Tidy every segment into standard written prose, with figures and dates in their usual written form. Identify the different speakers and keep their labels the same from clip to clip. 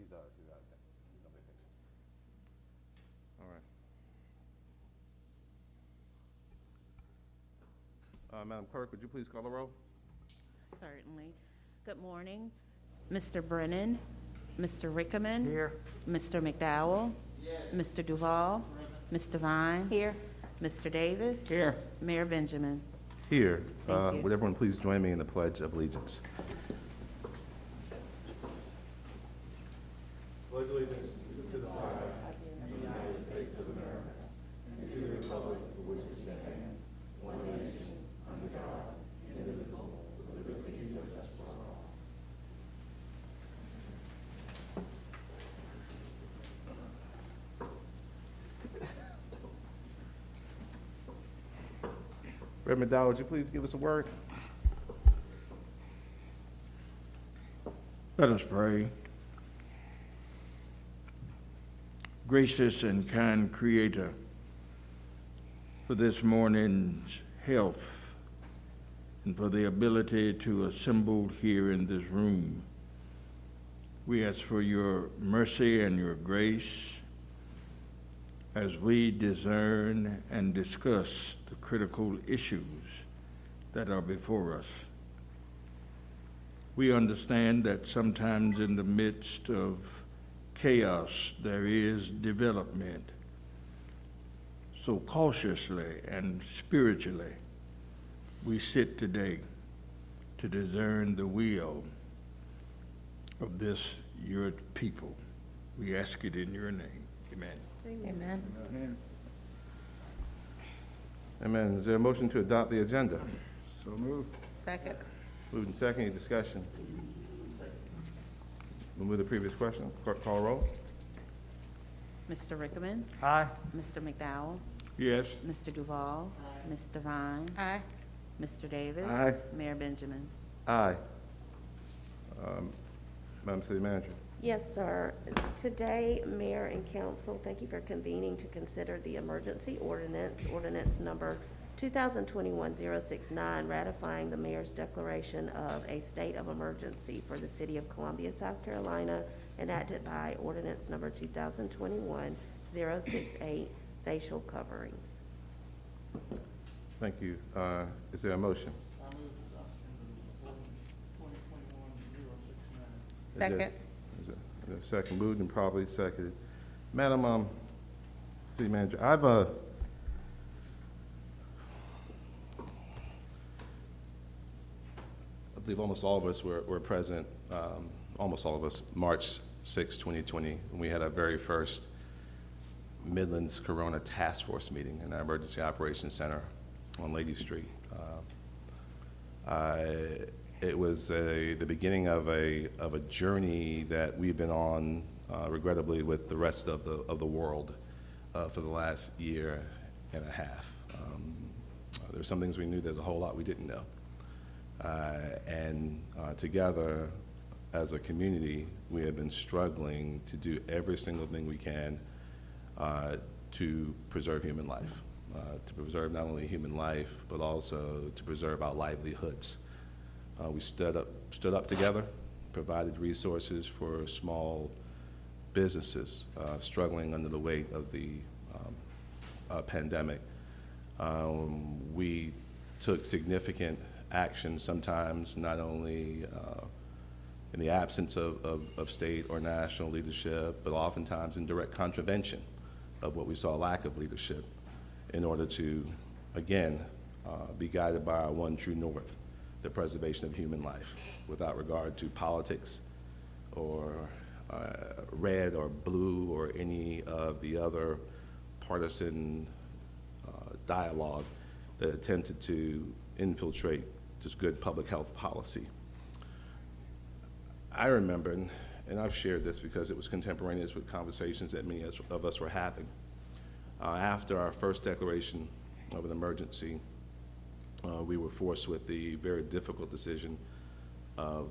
Speaker 1: He's on vacation. All right. Madam Clerk, would you please call the roll?
Speaker 2: Certainly. Good morning. Mr. Brennan, Mr. Rickaman.
Speaker 3: Here.
Speaker 2: Mr. McDowell. Mr. Duval. Mr. Vine. Here. Mr. Davis.
Speaker 3: Here.
Speaker 2: Mayor Benjamin.
Speaker 1: Here.
Speaker 2: Thank you.
Speaker 1: Would everyone please join me in the Pledge of Allegiance? Pledge allegiance to the flag of the United States of America and to the republic for which it stands, one nation, under God, indivisible, with liberty and justice for all. Reverend McDowell, would you please give us a word?
Speaker 3: Let us pray. Gracious and kind Creator, for this morning's health and for the ability to assemble here in this room, we ask for your mercy and your grace as we discern and discuss the critical issues that are before us. We understand that sometimes in the midst of chaos there is development. So cautiously and spiritually, we sit today to discern the will of this your people. We ask it in your name. Amen.
Speaker 2: Amen.
Speaker 1: Amen. Is there a motion to adopt the agenda?
Speaker 3: So moved.
Speaker 2: Second.
Speaker 1: Moved and second, any discussion? We'll move to the previous question. Clerk, call roll.
Speaker 2: Mr. Rickaman.
Speaker 3: Aye.
Speaker 2: Mr. McDowell.
Speaker 3: Yes.
Speaker 2: Mr. Duval. Mr. Vine. Aye. Mr. Davis.
Speaker 1: Aye.
Speaker 2: Mayor Benjamin.
Speaker 1: Aye. Madam City Manager.
Speaker 4: Yes, sir. Today, Mayor and Council, thank you for convening to consider the emergency ordinance number 2021-069, ratifying the mayor's declaration of a state of emergency for the city of Columbia, South Carolina, enacted by ordinance number 2021-068, facial coverings.
Speaker 1: Thank you. Is there a motion?
Speaker 2: Second.
Speaker 1: Is there a second? Moved and probably seconded. Madam City Manager, I believe almost all of us were present, almost all of us, March 6, 2020, when we had our very first Midlands Corona Task Force meeting in our Emergency Operations Center on Lady Street. It was the beginning of a journey that we've been on, regrettably, with the rest of the world for the last year and a half. There's some things we knew, there's a whole lot we didn't know. And together, as a community, we have been struggling to do every single thing we can to preserve human life, to preserve not only human life, but also to preserve our livelihoods. We stood up together, provided resources for small businesses struggling under the weight of the pandemic. We took significant action, sometimes not only in the absence of state or national leadership, but oftentimes in direct contravention of what we saw lack of leadership, in order to, again, be guided by our one true north, the preservation of human life, without regard to politics or red or blue or any of the other partisan dialogue that attempted to infiltrate just good public health policy. I remember, and I've shared this because it was contemporaneous with conversations that many of us were having. After our first declaration of an emergency, we were forced with the very difficult decision of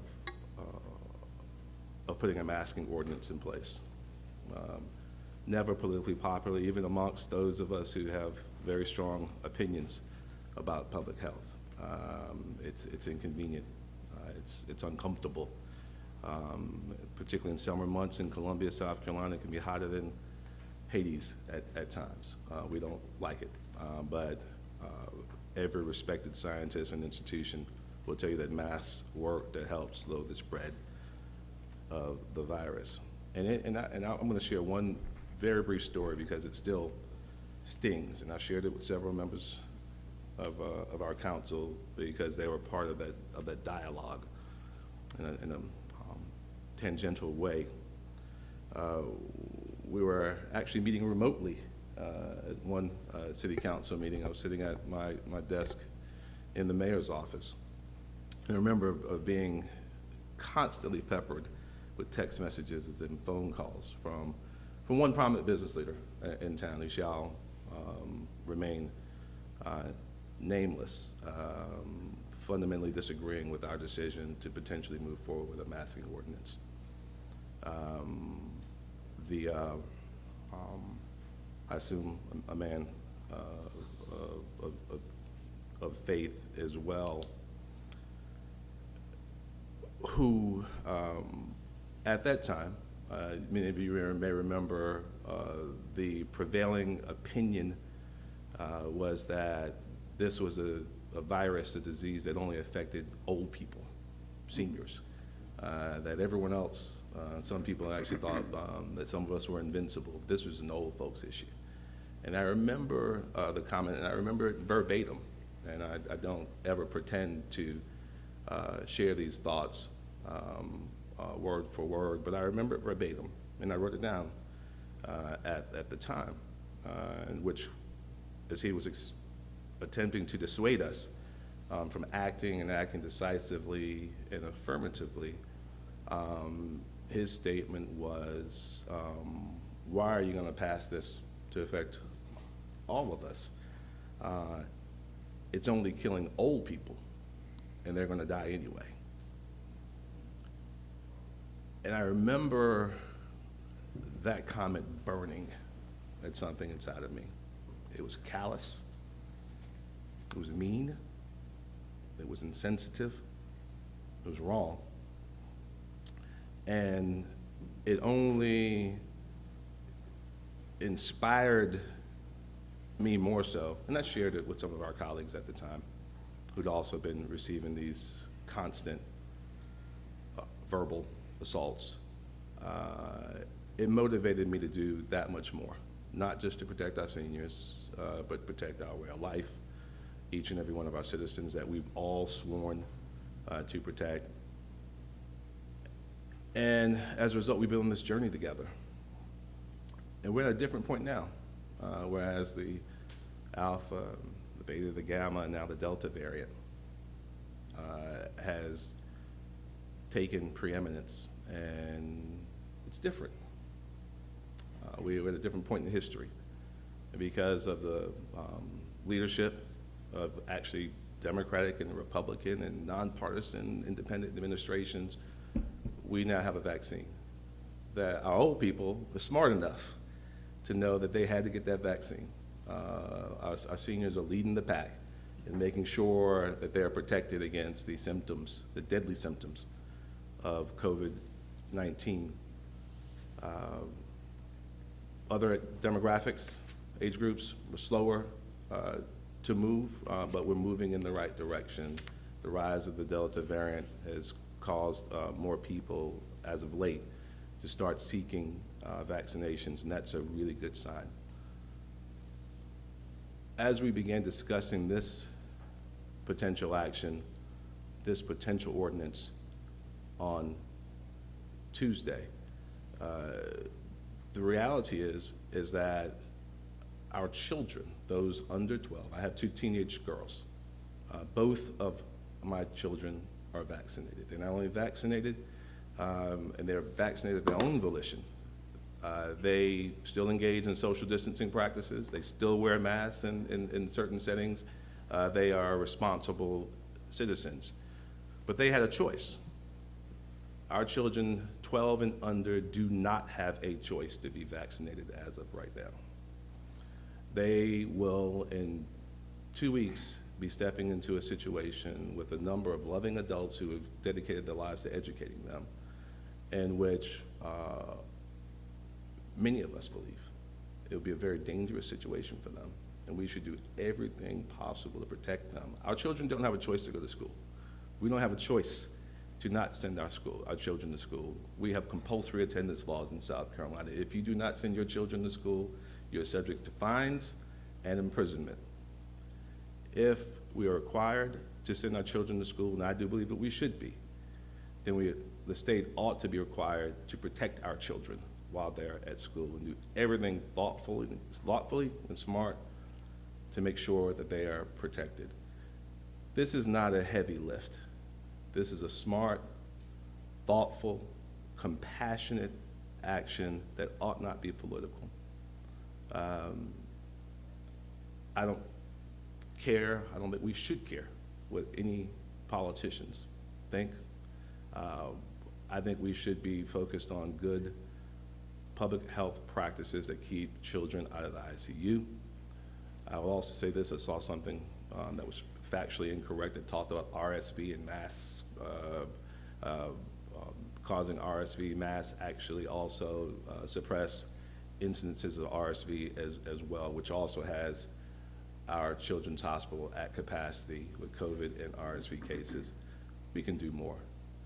Speaker 1: putting a masking ordinance in place. Never politically popular, even amongst those of us who have very strong opinions about public health. It's inconvenient, it's uncomfortable, Particularly in summer months in Columbia, South Carolina, it can be hotter than Hades at times. We don't like it, but every respected scientist and institution will tell you that masks work to help slow the spread of the virus. I'm going to share one very brief story because it still stings, and I shared it with several members of our council because they were part of that dialogue in a tangential way. We were actually meeting remotely at one city council meeting. I was sitting at my desk in the mayor's office. And I remember being constantly peppered with text messages and phone calls from one prominent business leader in town who shall remain nameless, fundamentally disagreeing with our decision to potentially move forward with a masking ordinance. I assume a man of faith as well, who at that time, many of you may remember, the prevailing opinion was that this was a virus, a disease that only affected old people, seniors. That everyone else, some people actually thought that some of us were invincible. This was an old folks issue. And I remember the comment, and I remember it verbatim, and I don't ever pretend to share these thoughts word for word, but I remember it verbatim, and I wrote it down at the time, in which, as he was attempting to dissuade us from acting decisively and affirmatively, his statement was, why are you going to pass this to affect all of us? It's only killing old people, and they're going to die anyway. And I remember that comment burning at something inside of me. It was callous, it was mean, it was insensitive, it was wrong. And it only inspired me more so, and I shared it with some of our colleagues at the time who'd also been receiving these constant verbal assaults. It motivated me to do that much more, not just to protect our seniors, but protect our way of life, each and every one of our citizens that we've all sworn to protect. And as a result, we've been on this journey together. And we're at a different point now, whereas the Alpha, the Beta, the Gamma, and now the Delta variant has taken preeminence, and it's different. We're at a different point in history because of the leadership of actually Democratic and Republican and nonpartisan independent administrations. We now have a vaccine that our old people are smart enough to know that they had to get that vaccine. Our seniors are leading the pack in making sure that they're protected against the symptoms, the deadly symptoms of COVID-19. Other demographics, age groups, were slower to move, but we're moving in the right direction. The rise of the Delta variant has caused more people, as of late, to start seeking vaccinations, and that's a really good sign. As we began discussing this potential action, this potential ordinance on Tuesday, the reality is that our children, those under 12, I have 2 teenage girls, both of my children are vaccinated. They're not only vaccinated, and they're vaccinated at their own volition. They still engage in social distancing practices. They still wear masks in certain settings. They are responsible citizens. But they had a choice. Our children 12 and under do not have a choice to be vaccinated as of right now. They will, in 2 weeks, be stepping into a situation with a number of loving adults who have dedicated their lives to educating them, in which many of us believe it would be a very dangerous situation for them, and we should do everything possible to protect them. Our children don't have a choice to go to school. We don't have a choice to not send our children to school. We have compulsory attendance laws in South Carolina. If you do not send your children to school, you're subject to fines and imprisonment. If we are required to send our children to school, and I do believe that we should be, then the state ought to be required to protect our children while they're at school and do everything thoughtfully and smart to make sure that they are protected. This is not a heavy lift. This is a smart, thoughtful, compassionate action that ought not be political. I don't care, I don't think we should care what any politicians think. I think we should be focused on good public health practices that keep children out of the ICU. I will also say this: I saw something that was factually incorrect that talked about RSV and masks, causing RSV. Masks actually also suppress incidences of RSV as well, which also has our children's hospital at capacity with COVID and RSV cases. We can do more.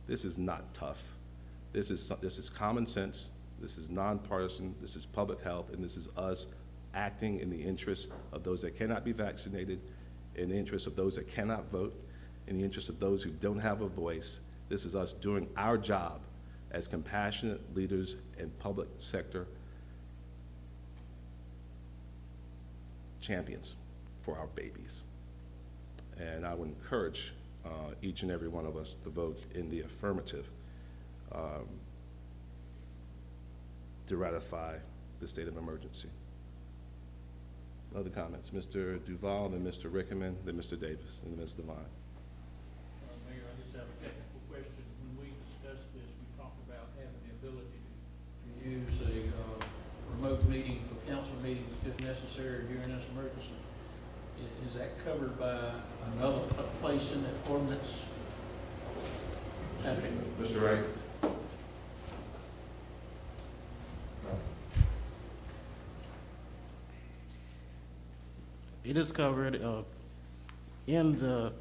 Speaker 1: This is not tough. This is common sense. This is nonpartisan. This is public health, and this is us acting in the interest of those that cannot be vaccinated, in the interest of those that cannot vote, in the interest of those who don't have a voice. This is us doing our job as compassionate leaders and public sector champions for our babies. And I would encourage each and every one of us to vote in the affirmative to ratify the state of emergency. Other comments? Mr. Duval, then Mr. Rickman, then Mr. Davis, and then Ms. Devine.
Speaker 5: Mayor, I just have a technical question. When we discussed this, we talked about having the ability to use a remote meeting for council meetings if necessary during this emergency. Is that covered by another place in that ordinance?
Speaker 1: Mr. Wright.
Speaker 6: It is covered in the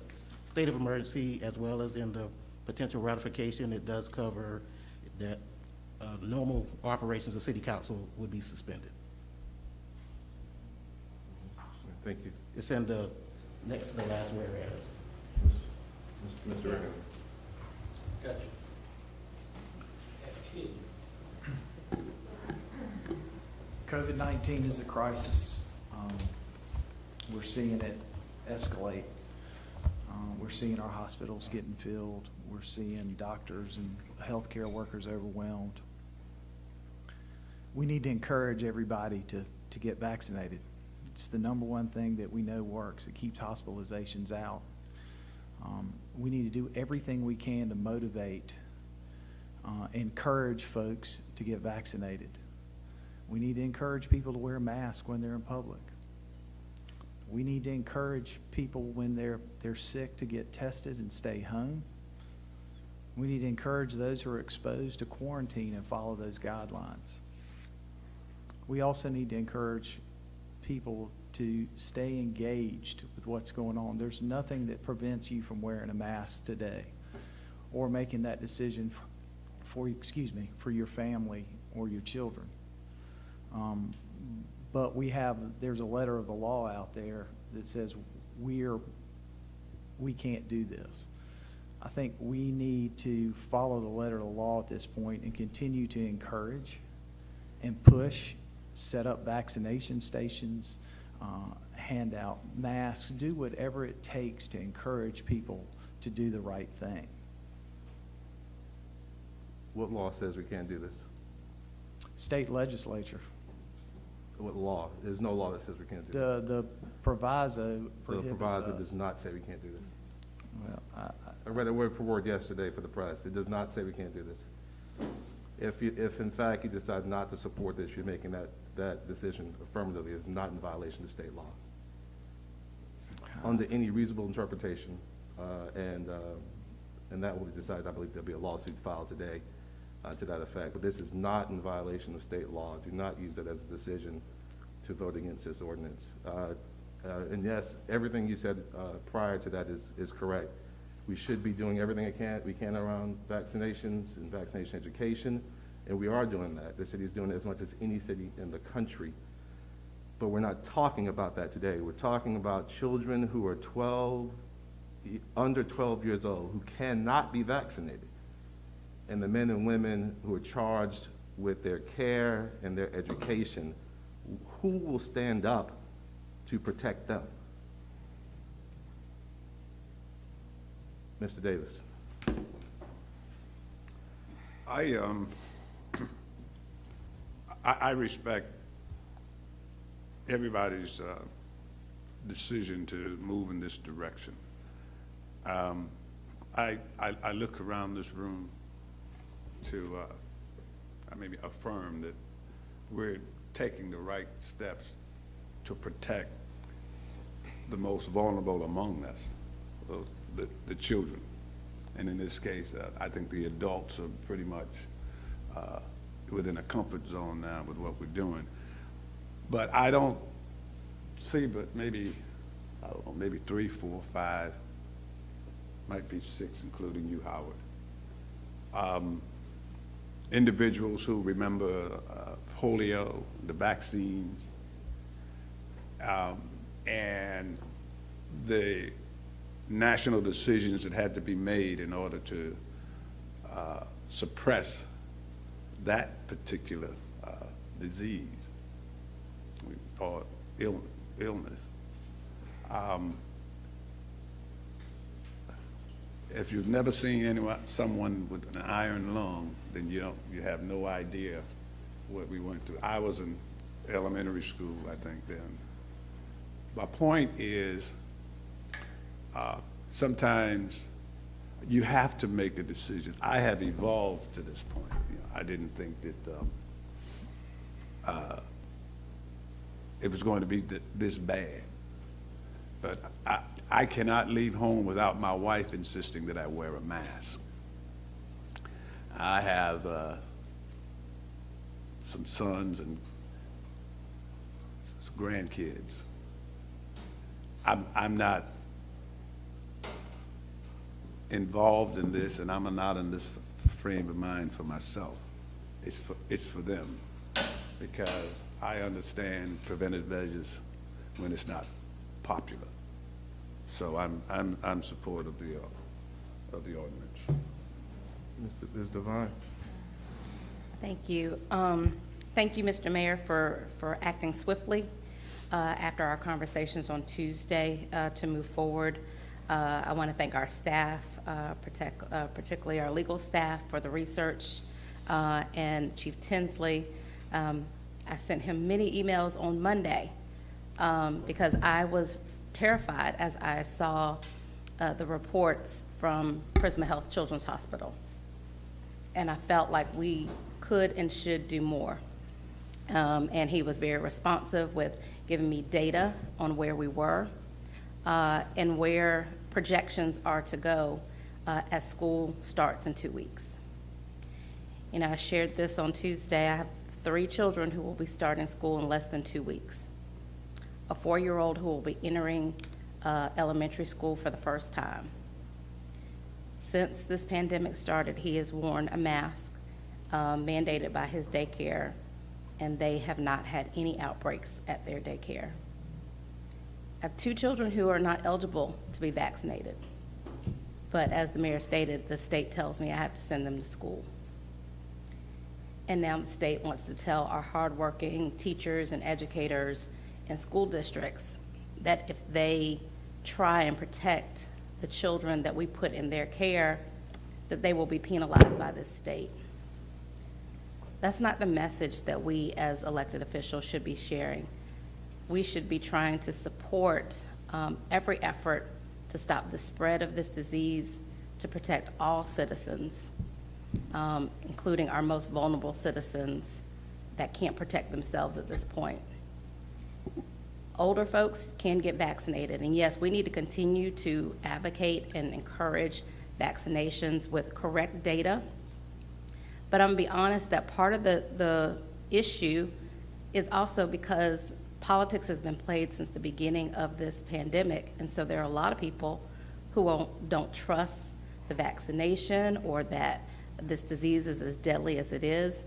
Speaker 6: state of emergency as well as in the potential ratification. It does cover that normal operations of city council would be suspended.
Speaker 1: Thank you.
Speaker 6: It's in the next to the last whereas.
Speaker 1: Mr. Rickman.
Speaker 5: Gotcha.
Speaker 7: COVID-19 is a crisis. We're seeing it escalate. We're seeing our hospitals getting filled. We're seeing doctors and healthcare workers overwhelmed. We need to encourage everybody to get vaccinated. It's the #1 thing that we know works. It keeps hospitalizations out. We need to do everything we can to motivate, encourage folks to get vaccinated. We need to encourage people to wear a mask when they're in public. We need to encourage people when they're sick to get tested and stay home. We need to encourage those who are exposed to quarantine and follow those guidelines. We also need to encourage people to stay engaged with what's going on. There's nothing that prevents you from wearing a mask today or making that decision for your family or your children. But there's a letter of the law out there that says we can't do this. I think we need to follow the letter of the law at this point and continue to encourage and push, set up vaccination stations, hand out masks, do whatever it takes to encourage people to do the right thing.
Speaker 1: What law says we can't do this?
Speaker 7: State legislature.
Speaker 1: What law? There's no law that says we can't do this.
Speaker 7: The proviso
Speaker 1: The
Speaker 7: prohibits
Speaker 1: proviso
Speaker 7: us.
Speaker 1: does not say we can't do this.
Speaker 7: Well,
Speaker 1: I read it word for word yesterday for the press. It does not say we can't do this. If in fact you decide not to support this, you're making that decision affirmatively is not in violation of state law. Under any reasonable interpretation, and that will be decided. I believe there'll be a lawsuit filed today to that effect. But this is not in violation of state law. Do not use it as a decision to vote against this ordinance. And yes, everything you said prior to that is correct. We should be doing everything we can around vaccinations and vaccination education, and we are doing that. The city is doing it as much as any city in the country. But we're not talking about that today. We're talking about children who are under 12 years old, who cannot be vaccinated, and the men and women who are charged with their care and their education. Who will stand up to protect them? Mr. Davis.
Speaker 8: I respect everybody's decision to move in this direction. I look around this room to maybe affirm that we're taking the right steps to protect the most vulnerable among us, the children. And in this case, I think the adults are pretty much within a comfort zone now with what we're doing. But I don't see but maybe, I don't know, maybe 3, 4, 5, might be 6, including you, Howard. Individuals who remember polio, the vaccines, and the national decisions that had to be made in order to suppress that particular disease or illness. If you've never seen someone with an iron lung, then you have no idea what we went through. I was in elementary school, I think, then. My point is, sometimes you have to make a decision. I have evolved to this point. I didn't think that it was going to be this bad. But I cannot leave home without my wife insisting that I wear a mask. I have some sons and some grandkids. I'm not involved in this, and I'm not in this frame of mind for myself. It's for them, because I understand preventive measures when it's not popular. So I'm supportive of the ordinance.
Speaker 1: Ms. Devine.
Speaker 2: Thank you. Thank you, Mr. Mayor, for acting swiftly after our conversations on Tuesday to move forward. I want to thank our staff, particularly our legal staff, for the research, and Chief Tinsley. I sent him many emails on Monday because I was terrified as I saw the reports from Prisma Health Children's Hospital. And I felt like we could and should do more. And he was very responsive with giving me data on where we were and where projections are to go as school starts in 2 weeks. You know, I shared this on Tuesday. I have 3 children who will be starting school in less than 2 weeks. A 4-year-old who will be entering elementary school for the first time. Since this pandemic started, he has worn a mask mandated by his daycare, and they have not had any outbreaks at their daycare. I have 2 children who are not eligible to be vaccinated, but as the mayor stated, the state tells me I have to send them to school. And now the state wants to tell our hardworking teachers and educators and school districts that if they try and protect the children that we put in their care, that they will be penalized by this state. That's not the message that we as elected officials should be sharing. We should be trying to support every effort to stop the spread of this disease, to protect all citizens, including our most vulnerable citizens that can't protect themselves at this point. Older folks can get vaccinated, and yes, we need to continue to advocate and encourage vaccinations with correct data. But I'm gonna be honest that part of the issue is also because politics has been played since the beginning of this pandemic. And so there are a lot of people who don't trust the vaccination or that this disease is as deadly as it is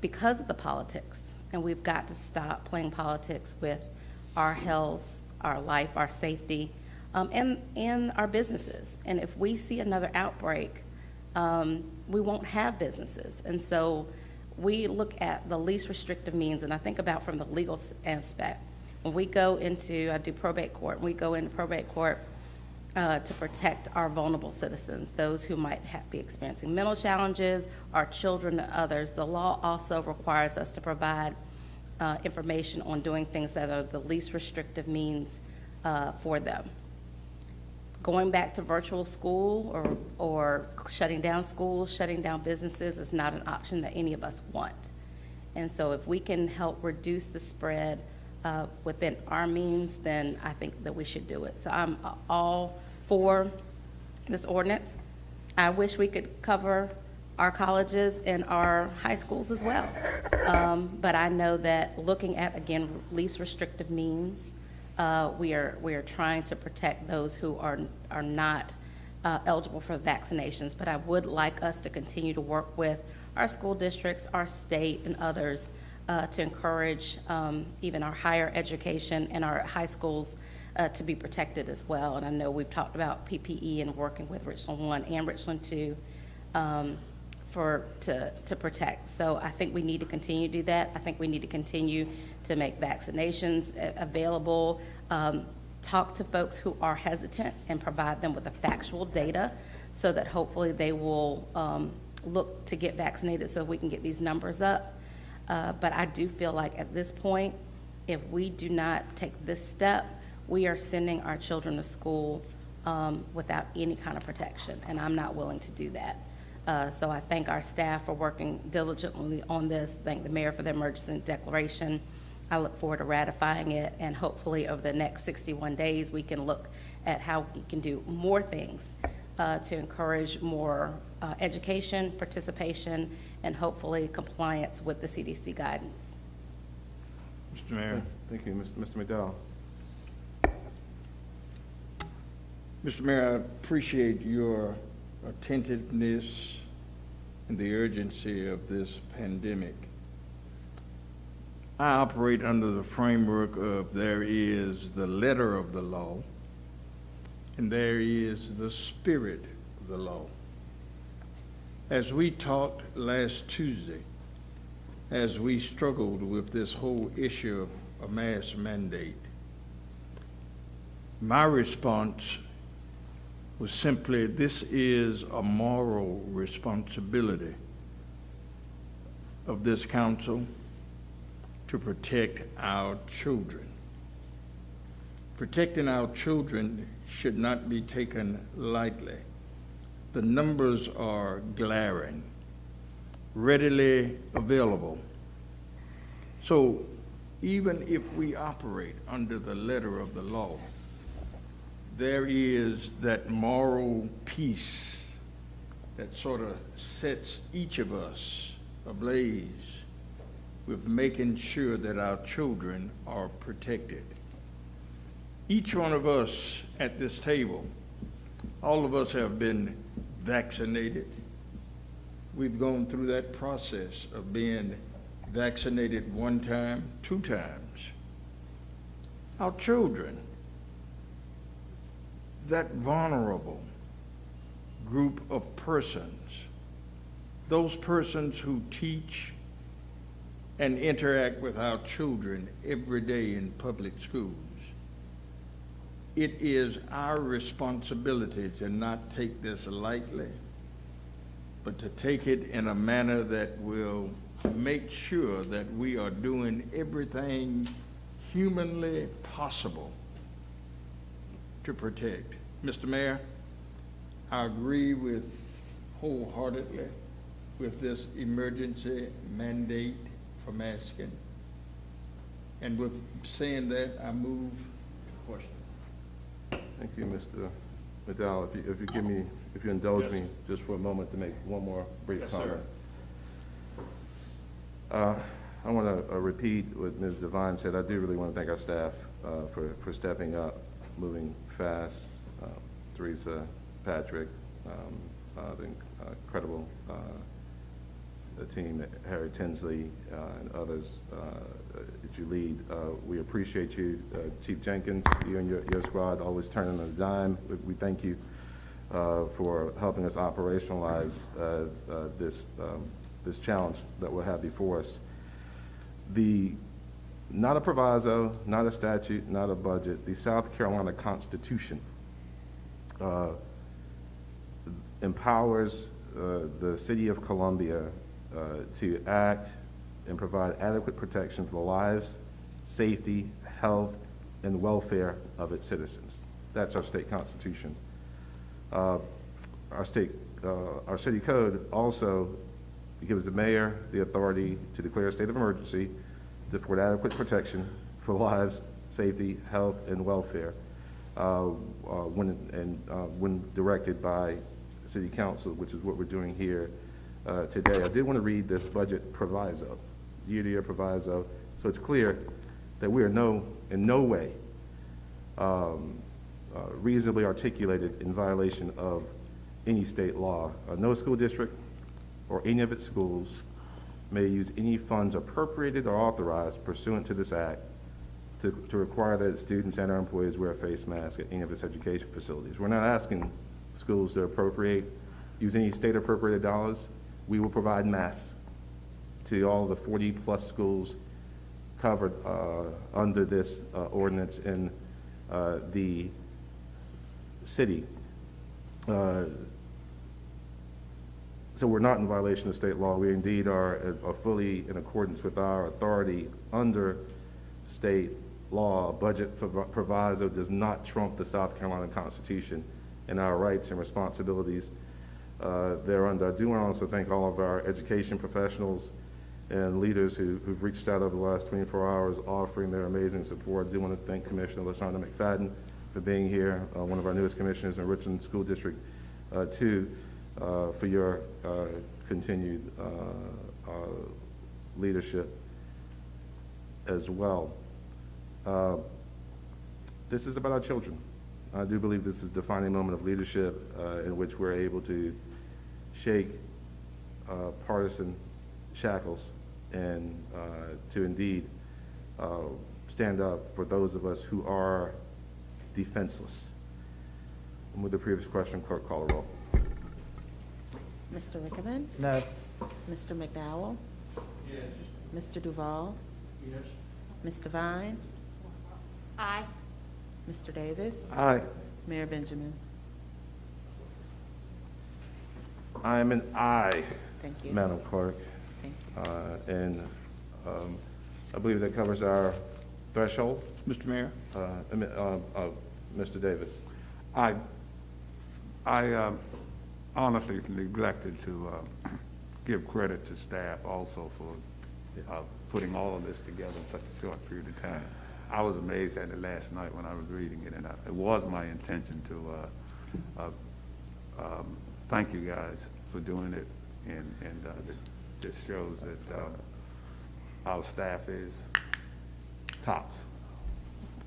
Speaker 2: because of the politics. And we've got to stop playing politics with our health, our life, our safety, and our businesses. And if we see another outbreak, we won't have businesses. And so we look at the least restrictive means, and I think about from the legal aspect. When we go into, I do probate court, when we go into probate court to protect our vulnerable citizens, those who might be experiencing mental challenges, our children and others, the law also requires us to provide information on doing things that are the least restrictive means for them. Going back to virtual school or shutting down schools, shutting down businesses is not an option that any of us want. And so if we can help reduce the spread within our means, then I think that we should do it. So I'm all for this ordinance. I wish we could cover our colleges and our high schools as well. But I know that looking at, again, least restrictive means, we are trying to protect those who are not eligible for vaccinations. But I would like us to continue to work with our school districts, our state, and others to encourage even our higher education and our high schools to be protected as well. And I know we've talked about PPE and working with Richland 1 and Richland 2 to protect. So I think we need to continue to do that. I think we need to continue to make vaccinations available, talk to folks who are hesitant and provide them with the factual data so that hopefully they will look to get vaccinated so we can get these numbers up. But I do feel like at this point, if we do not take this step, we are sending our children to school without any kind of protection, and I'm not willing to do that. So I thank our staff for working diligently on this, thank the mayor for the emergency declaration. I look forward to ratifying it, and hopefully over the next 61 days, we can look at how we can do more things to encourage more education, participation, and hopefully compliance with the CDC guidance.
Speaker 3: Mr. Mayor.
Speaker 1: Thank you, Mr. McDowell.
Speaker 3: Mr. Mayor, I appreciate your attentiveness and the urgency of this pandemic. I operate under the framework of there is the letter of the law and there is the spirit of the law. As we talked last Tuesday, as we struggled with this whole issue of a mask mandate, my response was simply, this is a moral responsibility of this council to protect our children. Protecting our children should not be taken lightly. The numbers are glaring, readily available. So even if we operate under the letter of the law, there is that moral piece that sort of sets each of us ablaze with making sure that our children are protected. Each one of us at this table, all of us have been vaccinated. We've gone through that process of being vaccinated 1 time, 2 times. Our children, that vulnerable group of persons, those persons who teach and interact with our children every day in public schools, it is our responsibility to not take this lightly, but to take it in a manner that will make sure that we are doing everything humanly possible to protect. Mr. Mayor, I agree wholeheartedly with this emergency mandate for masking. And with saying that, I move to question.
Speaker 1: Thank you, Mr. McDowell. If you indulge me just for a moment to make one more brief comment. I want to repeat what Ms. Devine said. I do really want to thank our staff for stepping up, moving fast. Teresa, Patrick, the incredible the team, Harry Tinsley, and others that you lead. We appreciate you, Chief Jenkins, you and your squad, always turning on a dime. We thank you for helping us operationalize this challenge that we'll have before us. Not a proviso, not a statute, not a budget, the South Carolina Constitution empowers the City of Columbia to act and provide adequate protection for the lives, safety, health, and welfare of its citizens. That's our state constitution. Our city code also gives the mayor the authority to declare a state of emergency to afford adequate protection for lives, safety, health, and welfare when directed by City Council, which is what we're doing here today. I did want to read this budget proviso, year-to-year proviso, so it's clear that we are in no way reasonably articulated in violation of any state law. No school district or any of its schools may use any funds appropriated or authorized pursuant to this act to require that its students and our employees wear a face mask at any of its education facilities. We're not asking schools to use any state appropriated dollars. We will provide masks to all the 40+ schools covered under this ordinance in the city. So we're not in violation of state law. We indeed are fully in accordance with our authority under state law. Budget proviso does not trump the South Carolina Constitution and our rights and responsibilities thereunder. I do want to also thank all of our education professionals and leaders who've reached out over the last 24 hours offering their amazing support. I do want to thank Commissioner LaShonda McFadden for being here, one of our newest commissioners in Richland School District 2, for your continued leadership as well. This is about our children. I do believe this is a defining moment of leadership in which we're able to shake partisan shackles and to indeed stand up for those of us who are defenseless. And with the previous question, clerk, call a roll.
Speaker 4: Mr. Rickman?
Speaker 7: No.
Speaker 4: Mr. McDowell?
Speaker 5: Yes.
Speaker 4: Mr. Duval?
Speaker 5: Yes.
Speaker 4: Ms. Devine?
Speaker 2: Aye.
Speaker 4: Mr. Davis?
Speaker 3: Aye.
Speaker 4: Mayor Benjamin?
Speaker 1: I am an aye,
Speaker 4: Thank you.
Speaker 1: Madam Clerk.
Speaker 4: Thank you.
Speaker 1: And I believe that covers our threshold.
Speaker 8: Mr. Mayor?
Speaker 1: Mr. Davis.
Speaker 8: I honestly neglected to give credit to staff also for putting all of this together in such a short period of time. I was amazed at it last night when I was reading it, and it was my intention to thank you guys for doing it, and this shows that our staff is tops.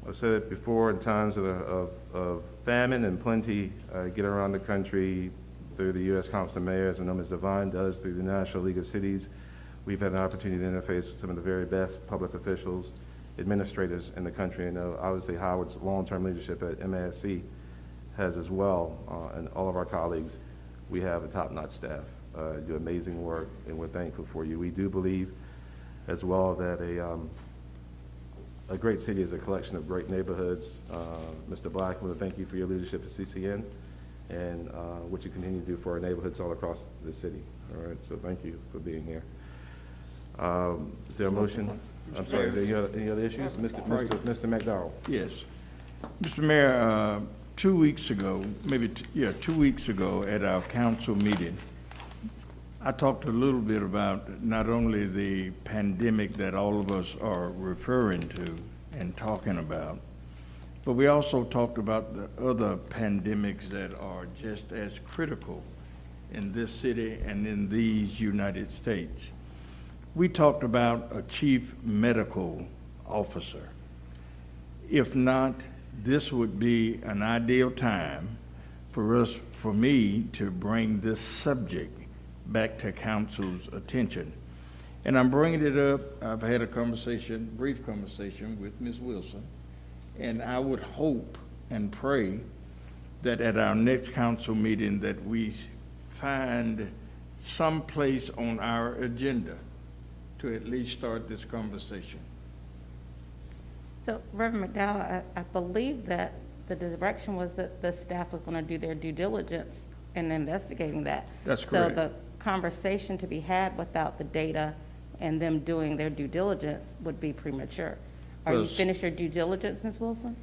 Speaker 1: I've said it before, in times of famine and plenty get around the country through the U.S. Conference of Mayors, and Ms. Devine does through the National League of Cities. We've had an opportunity to interface with some of the very best public officials, administrators in the country, and obviously Howard's long-term leadership at MASC has as well, and all of our colleagues. We have a top-notch staff, do amazing work, and we're thankful for you. We do believe as well that a great city is a collection of great neighborhoods. Mr. Black, I want to thank you for your leadership at CCN and what you continue to do for our neighborhoods all across the city. All right, so thank you for being here. Is there a motion? I'm sorry, is there any other issues? Mr. McDowell.
Speaker 3: Yes. Mr. Mayor, 2 weeks ago, 2 weeks ago at our council meeting, I talked a little bit about not only the pandemic that all of us are referring to and talking about, but we also talked about the other pandemics that are just as critical in this city and in these United States. we talked about a chief medical officer. If not, this would be an ideal time for me to bring this subject back to council's attention. And I'm bringing it up, I've had a brief conversation with Ms. Wilson, and I would hope and pray that at our next council meeting that we find some place on our agenda to at least start this conversation.
Speaker 2: So Reverend McDowell, I believe that the direction was that the staff was going to do their due diligence in investigating that.
Speaker 3: That's correct.
Speaker 2: So the conversation to be had without the data and them doing their due diligence would be premature. Are you
Speaker 3: Because-
Speaker 2: finished your due diligence, Ms. Wilson?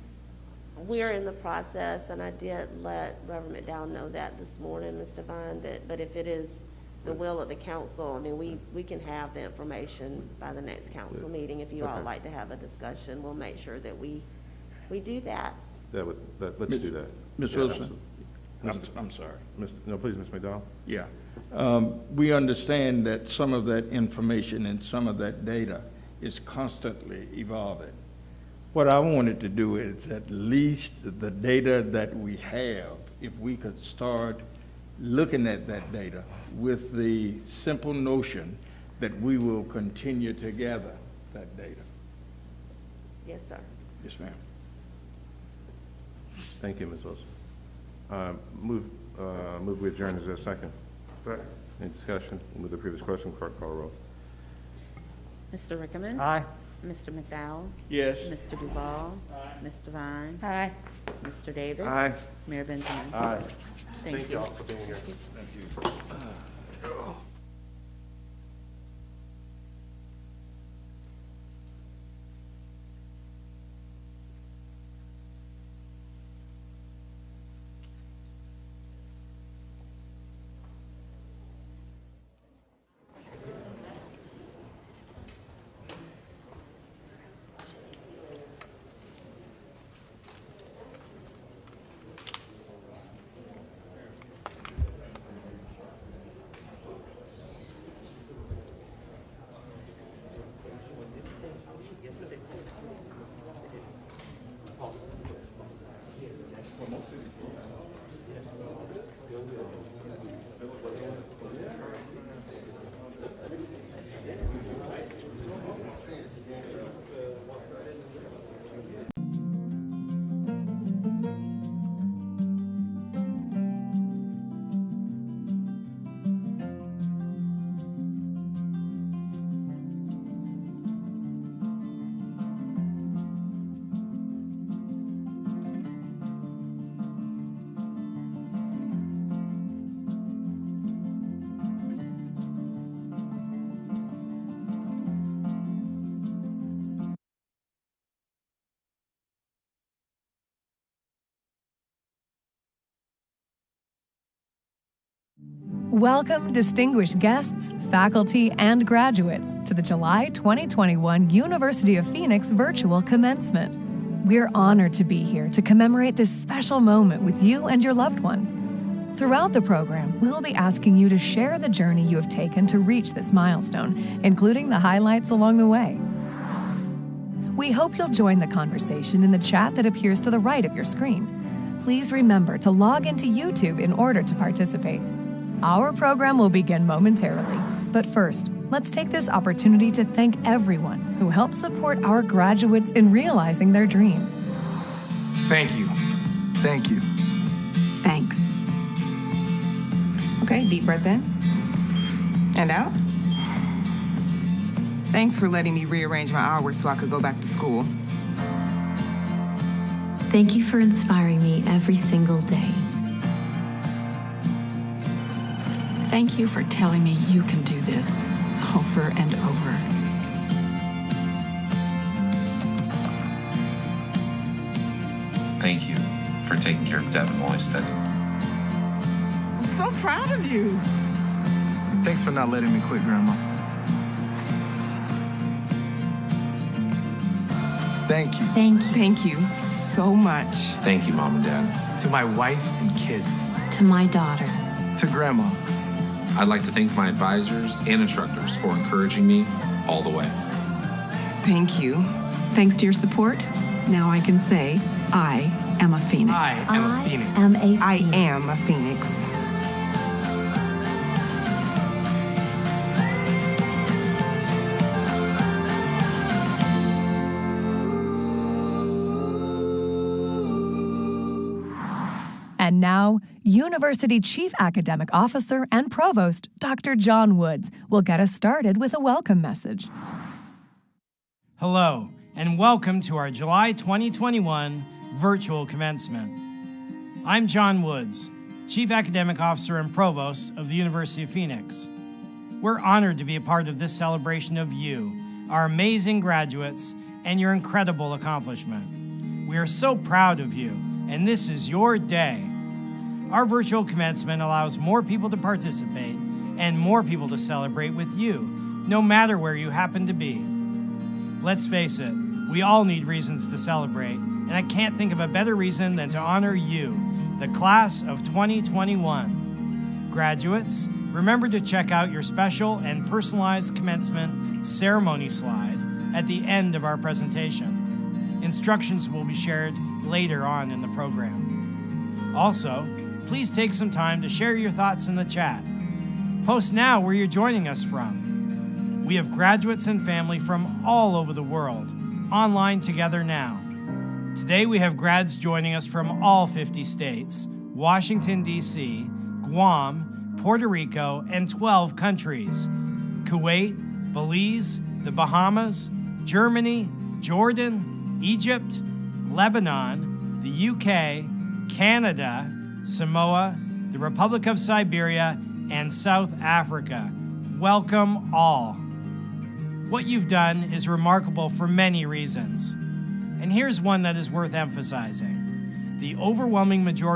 Speaker 4: We're in the process, and I did let Reverend McDowell know that this morning, Ms. Devine, but if it is the will of the council, I mean, we can have the information by the next council meeting. If you all
Speaker 1: Okay.
Speaker 4: like to have a discussion, we'll make sure that we do that.
Speaker 1: Let's do that.
Speaker 3: Ms.
Speaker 1: Yeah,
Speaker 3: Wilson?
Speaker 1: absolutely.
Speaker 3: I'm sorry.
Speaker 1: No, please, Ms. McDowell.
Speaker 3: Yeah. We understand that some of that information and some of that data is constantly evolving. What I wanted to do is at least the data that we have, if we could start looking at that data with the simple notion that we will continue to gather that data.
Speaker 4: Yes, sir.
Speaker 3: Yes, ma'am.
Speaker 1: Thank you, Ms. Wilson. Move we adjourn. Is there a second? Second. Any discussion? Move the previous question. Clerk call the roll.
Speaker 9: Mr. Rickerman?
Speaker 7: Aye.
Speaker 9: Mr. McDowell?
Speaker 3: Yes.
Speaker 9: Mr. Duval? Ms. Devine?
Speaker 2: Aye.
Speaker 9: Mr. Davis?
Speaker 3: Aye.
Speaker 9: Mayor Benjamin?
Speaker 3: Aye.
Speaker 9: Thank you.
Speaker 1: all for being here.
Speaker 3: Thank you.
Speaker 10: Welcome, distinguished guests, faculty, and graduates, to the July 2021 University of Phoenix virtual commencement. We're honored to be here to commemorate this special moment with you and your loved ones. Throughout the program, we'll be asking you to share the journey you have taken to reach this milestone, including the highlights along the way. We hope you'll join the conversation in the chat that appears to the right of your screen. Please remember to log into YouTube in order to participate. Our program will begin momentarily, but first, let's take this opportunity to thank everyone who helped support our graduates in realizing their dream.
Speaker 11: Thank you.
Speaker 12: Thank you.
Speaker 13: Thanks. Okay, deep breath in and out. Thanks for letting me rearrange my hours so I could go back to school.
Speaker 14: Thank you for inspiring me every single day.
Speaker 15: Thank you for telling me you can do this over and over.
Speaker 11: Thank you for taking care of Devin while I studied.
Speaker 13: I'm so proud of you.
Speaker 12: Thanks for not letting me quit, Grandma. Thank you.
Speaker 14: Thank you.
Speaker 13: Thank you so much.
Speaker 11: Thank you, Mom and Dad.
Speaker 15: To my wife and kids.
Speaker 14: To my daughter.
Speaker 12: To Grandma.
Speaker 11: I'd like to thank my advisors and instructors for encouraging me all the way.
Speaker 13: Thank you.
Speaker 15: Thanks to your support, now I can say, I am a Phoenix.
Speaker 11: I am a Phoenix.
Speaker 13: I am a Phoenix.
Speaker 10: And now, University Chief Academic Officer and Provost, Dr. John Woods, will get us started with a welcome message.
Speaker 16: Hello, and welcome to our July 2021 virtual commencement. I'm John Woods, Chief Academic Officer and Provost of the University of Phoenix. We're honored to be a part of this celebration of you, our amazing graduates, and your incredible accomplishment. We are so proud of you, and this is your day. Our virtual commencement allows more people to participate and more people to celebrate with you, no matter where you happen to be. Let's face it, we all need reasons to celebrate, and I can't think of a better reason than to honor you, the class of 2021. Graduates, remember to check out your special and personalized commencement ceremony slide at the end of our presentation. Instructions will be shared later on in the program. Also, please take some time to share your thoughts in the chat. Post now where you're joining us from. We have graduates and family from all over the world, online together now. Today we have grads joining us from all 50 states, Washington, D.C., Guam, Puerto Rico, and 12 countries: Kuwait, Belize, the Bahamas, Germany, Jordan, Egypt, Lebanon, the UK, Canada, Samoa, the Republic of Siberia, and South Africa. Welcome all. What you've done is remarkable for many reasons. And here's one that is worth emphasizing. The overwhelming majority